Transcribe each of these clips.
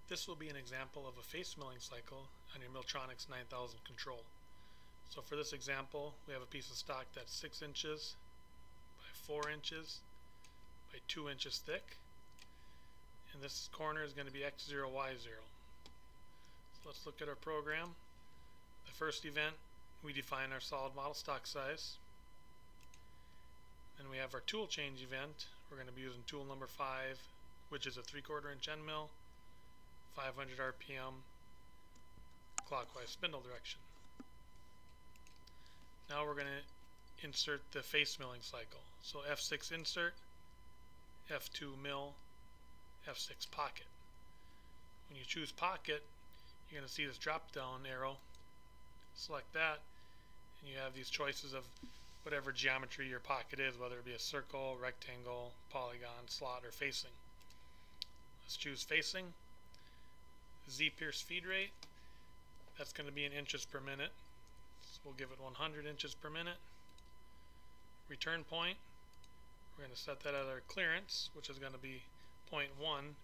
This will be an example of a face milling cycle on your Milltronics 9000 control. So for this example, we have a piece of stock that's 6 inches by 4 inches by 2 inches thick, and this corner is going to be x0, y0. So let's look at our program. The first event, we define our solid model stock size. Then we have our tool change event. We're going to be using tool number 5, which is a 3/4 inch end mill, 500 RPM, clockwise spindle direction. Now we're going to insert the face milling cycle. So F6 insert, F2 mill, F6 pocket. When you choose pocket, you're going to see this drop down arrow. Select that, and you have these choices of whatever geometry your pocket is, whether it be a circle, rectangle, polygon, slot, or facing. Let's choose facing. Z-pierce feed rate, that's going to be in inches per minute. So we'll give it 100 inches per minute. Return point, we're going to set that at our clearance, which is going to be 0.1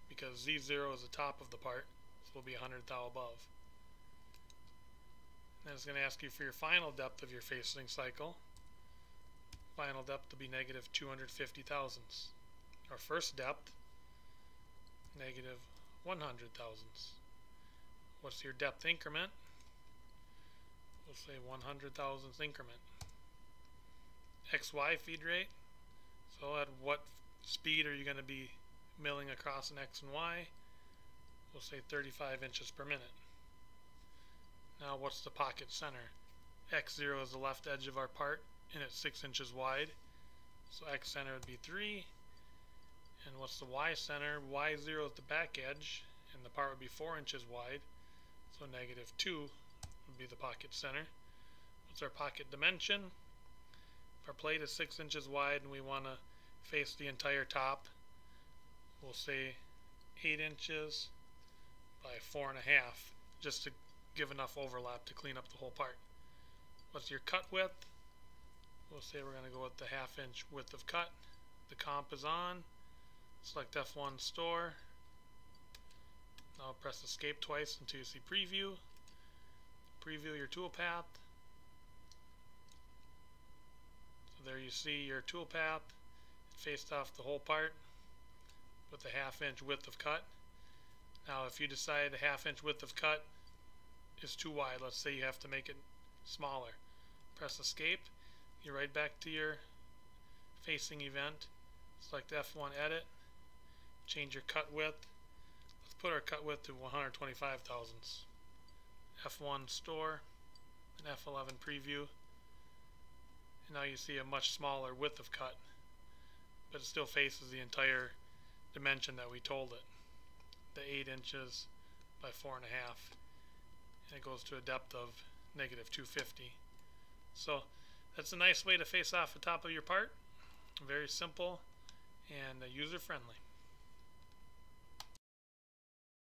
because Z0 is the top of the part, so it'll be 100 thou above. Then it's going to ask you for your final depth of your facing cycle. Final depth will be negative 250 thousandths. Our first depth, negative 100 thousandths. What's your depth increment? We'll say 100 thousandths increment. XY feed rate, so at what speed are you going to be milling across an X and Y? We'll say 35 inches per minute. Now what's the pocket center? X0 is the left edge of our part, and it's 6 inches wide, so X center would be 3. And what's the Y center? Y0 is the back edge, and the part would be 4 inches wide, so negative 2 would be the pocket center. What's our pocket dimension? If our plate is 6 inches wide and we want to face the entire top, we'll say 8 inches by 4.5, just to give enough overlap to clean up the whole part. What's your cut width? We'll say we're going to go with the 1/2 inch width of cut. The comp is on. Select F1 store. Now press escape twice until you see preview. Preview your tool path. So there you see your tool path. It faced off the whole part with the 1/2 inch width of cut. Now if you decide the 1/2 inch width of cut is too wide, let's say you have to make it smaller, press escape. You're right back to your facing event. Select F1 edit. Change your cut width. Let's put our cut width to 125 thousandths. F1 store and F11 preview. And now you see a much smaller width of cut, but it still faces the entire dimension that we told it. The 8 inches by 4.5. And it goes to a depth of negative 250. So that's a nice way to face off the top of your part. Very simple and user friendly.